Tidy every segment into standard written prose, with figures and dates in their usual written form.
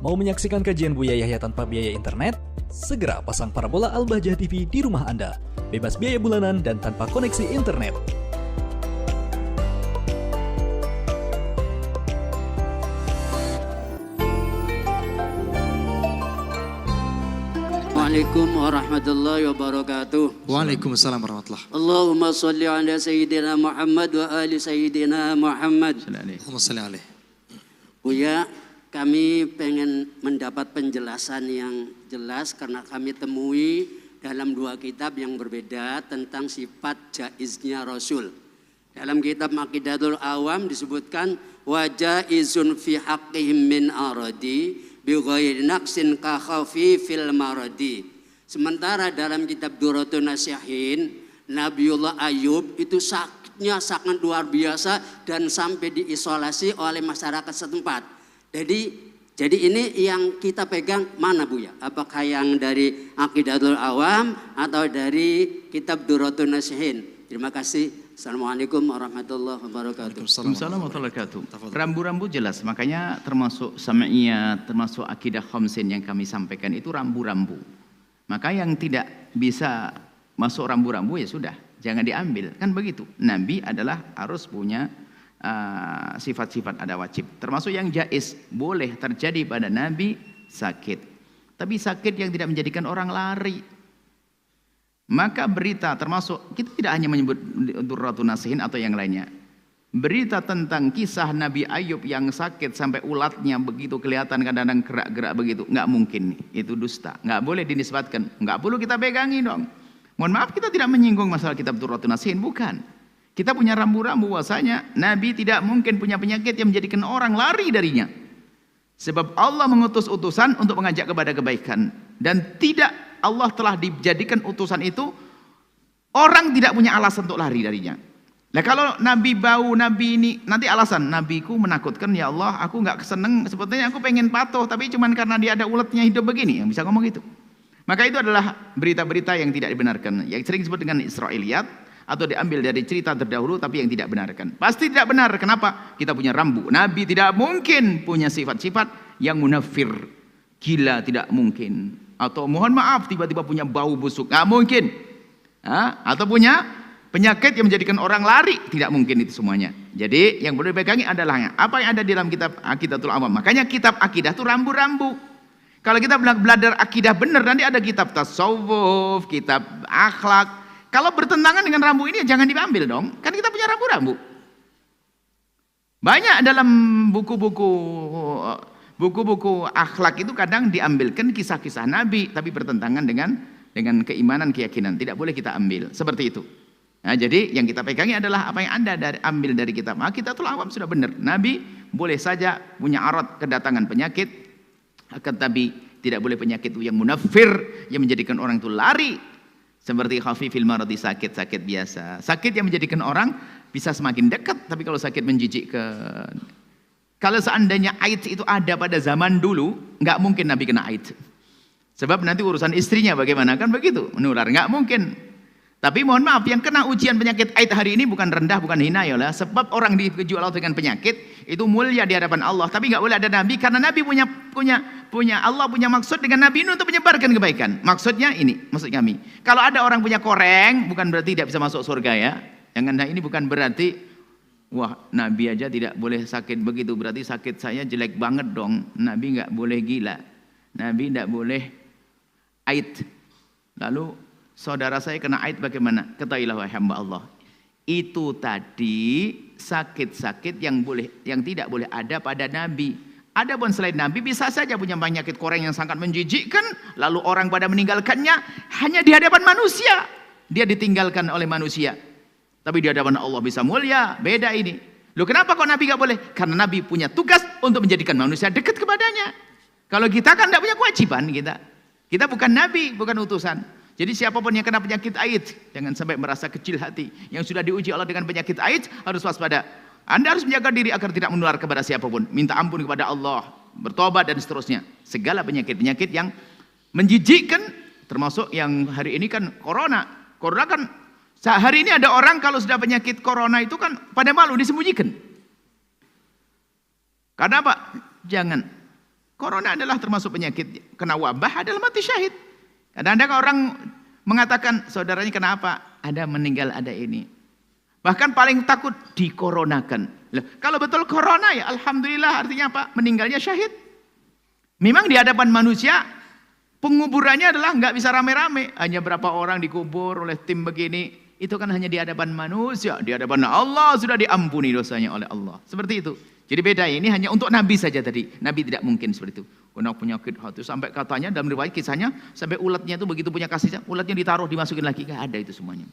Mau menyaksikan kajian Buya Yahya tanpa biaya internet? Segera pasang parabola Al-Bahjah TV di rumah Anda. Bebas biaya bulanan dan tanpa koneksi internet. Assalamualaikum warahmatullahi wabarakatuh. Waalaikumsalam warahmatullahi. Allahumma salli ala Sayyidina Muhammad wa ali Sayyidina Muhammad. Allahumma salli alaihi. Buya, kami pengen mendapat penjelasan yang jelas karena kami temui dalam dua kitab yang berbeda tentang sifat jaiznya Rasul. Dalam kitab Aqidatul Awam disebutkan wa jaizun fi haqqihim min aradi bi ghairi naqsin ka khafi fil maradi. Sementara dalam kitab Durratun Nasihin, Nabiullah Ayub itu sakitnya sangat luar biasa dan sampai diisolasi oleh masyarakat setempat. Jadi ini yang kita pegang mana Buya? Apakah yang dari Aqidatul Awam atau dari kitab Durratun Nasihin? Terima kasih. Assalamualaikum warahmatullahi wabarakatuh. Waalaikumsalam warahmatullahi wabarakatuh. Rambu-rambu jelas, makanya termasuk sam'iyah, termasuk akidah khamsin yang kami sampaikan itu rambu-rambu. Maka yang tidak bisa masuk rambu-rambu ya sudah, jangan diambil. Kan begitu. Nabi adalah harus punya sifat-sifat ada wajib. Termasuk yang jaiz, boleh terjadi pada Nabi sakit. Tapi sakit yang tidak menjadikan orang lari. Maka berita termasuk, kita tidak hanya menyebut Durratun Nasihin atau yang lainnya. Berita tentang kisah Nabi Ayub yang sakit sampai ulatnya begitu kelihatan kadang-kadang gerak-gerak begitu. Nggak mungkin, itu dusta. Nggak boleh dinisbatkan. Nggak perlu kita pegangi dong. Mohon maaf kita tidak menyinggung masalah kitab Durratun Nasihin, bukan. Kita punya rambu-rambu bahwasanya Nabi tidak mungkin punya penyakit yang menjadikan orang lari darinya. Sebab Allah mengutus utusan untuk mengajak kepada kebaikan. Dan tidak Allah telah dijadikan utusan itu, orang tidak punya alasan untuk lari darinya. Nah kalau Nabi bau, Nabi ini, nanti alasan, Nabiku menakutkan, ya Allah aku gak seneng, sebetulnya aku pengen patuh, tapi cuman karena dia ada uletnya hidup begini, yang bisa ngomong gitu. Maka itu adalah berita-berita yang tidak dibenarkan, yang sering disebut dengan Israiliyat, atau diambil dari cerita terdahulu tapi yang tidak benarkan. Pasti tidak benar. Kenapa? Kita punya rambu. Nabi tidak mungkin punya sifat-sifat yang munafir, gila, tidak mungkin. Atau mohon maaf tiba-tiba punya bau busuk, nggak mungkin. Atau punya penyakit yang menjadikan orang lari, tidak mungkin itu semuanya. Jadi yang boleh dipegangi adalah apa yang ada di dalam kitab Aqidatul Awam. Makanya kitab akidah itu rambu-rambu. Kalau kita belajar akidah benar, nanti ada kitab tasawuf, kitab akhlak. Kalau bertentangan dengan rambu ini jangan diambil dong. Kan kita punya rambu-rambu. Banyak dalam buku-buku akhlak itu kadang diambilkan kisah-kisah Nabi tapi bertentangan dengan keimanan, keyakinan. Tidak boleh kita ambil seperti itu. Nah, jadi yang kita pegangi adalah apa yang Anda ambil dari kitab Aqidatul Awam sudah benar. Nabi boleh saja punya arat kedatangan penyakit, akan tapi tidak boleh penyakit itu yang munafir yang menjadikan orang itu lari. Seperti khafifil maradi, sakit-sakit biasa. Sakit yang menjadikan orang bisa semakin dekat, tapi kalau sakit menjijikkan. Kalau seandainya AIDS itu ada pada zaman dulu, nggak mungkin Nabi kena AIDS. Sebab nanti urusan istrinya bagaimana, kan begitu, menular, nggak mungkin. Tapi mohon maaf, yang kena ujian penyakit AIDS hari ini bukan rendah, bukan hina ya lah. Sebab orang diuji Allah dengan penyakit itu mulia di hadapan Allah. Tapi nggak boleh ada Nabi karena Nabi Allah punya maksud dengan Nabi ini untuk menyebarkan kebaikan. Maksudnya ini, maksud kami. Kalau ada orang punya koreng, bukan berarti tidak bisa masuk surga ya. Jangan, ini bukan berarti wah Nabi aja tidak boleh sakit begitu. Berarti sakit saya jelek banget dong. Nabi nggak boleh gila. Nabi nggak boleh AIDS. Lalu saudara saya kena AIDS bagaimana? Ketahuilah wahai hamba Allah. Itu tadi sakit-sakit yang tidak boleh ada pada Nabi. Adapun selain Nabi bisa saja punya penyakit koreng yang sangat menjijikkan, lalu orang pada meninggalkannya hanya di hadapan manusia. Dia ditinggalkan oleh manusia. Tapi di hadapan Allah bisa mulia, beda ini. Loh kenapa kok Nabi gak boleh? Karena Nabi punya tugas untuk menjadikan manusia dekat kepadanya. Kalau kita kan tidak punya kewajiban kita. Kita bukan Nabi, bukan utusan. Jadi siapapun yang kena penyakit AIDS, jangan sampai merasa kecil hati. Yang sudah diuji Allah dengan penyakit AIDS harus waspada. Anda harus menjaga diri agar tidak menular kepada siapapun. Minta ampun kepada Allah, bertobat dan seterusnya. Segala penyakit-penyakit yang menjijikkan, termasuk yang hari ini kan corona. Corona kan hari ini ada orang kalau sudah penyakit corona itu kan pada malu disembunyikan. Karena apa? Jangan. Corona adalah termasuk penyakit, kena wabah adalah mati syahid. Kadang-kadang orang mengatakan, saudaranya kenapa? Ada meninggal, ada ini. Bahkan paling takut dikoronakan. Loh, kalau betul corona ya alhamdulillah, artinya apa? Meninggalnya syahid. Memang di hadapan manusia, penguburannya adalah nggak bisa rame-rame. Hanya berapa orang dikubur oleh tim begini. Itu kan hanya di hadapan manusia. Di hadapan Allah sudah diampuni dosanya oleh Allah. Seperti itu. Jadi beda, ini hanya untuk Nabi saja tadi. Nabi tidak mungkin seperti itu. Kena penyakit hati. Sampai katanya dalam riwayat kisahnya, sampai ulatnya itu begitu punya kasih, ulatnya ditaruh, dimasukin lagi. Nggak ada itu semuanya.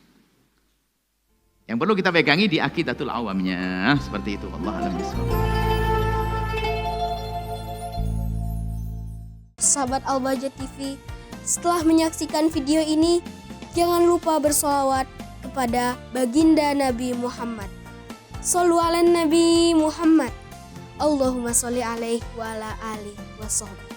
Yang perlu kita pegangi di aqidatul awamnya. Seperti itu. Allah a'lam bishawab. Sahabat Al-Bahjah TV, setelah menyaksikan video ini, jangan lupa bersolawat kepada baginda Nabi Muhammad. Shollu ala Nabi Muhammad. Allahumma sholli alaihi wa ala alihi wa sahbihi.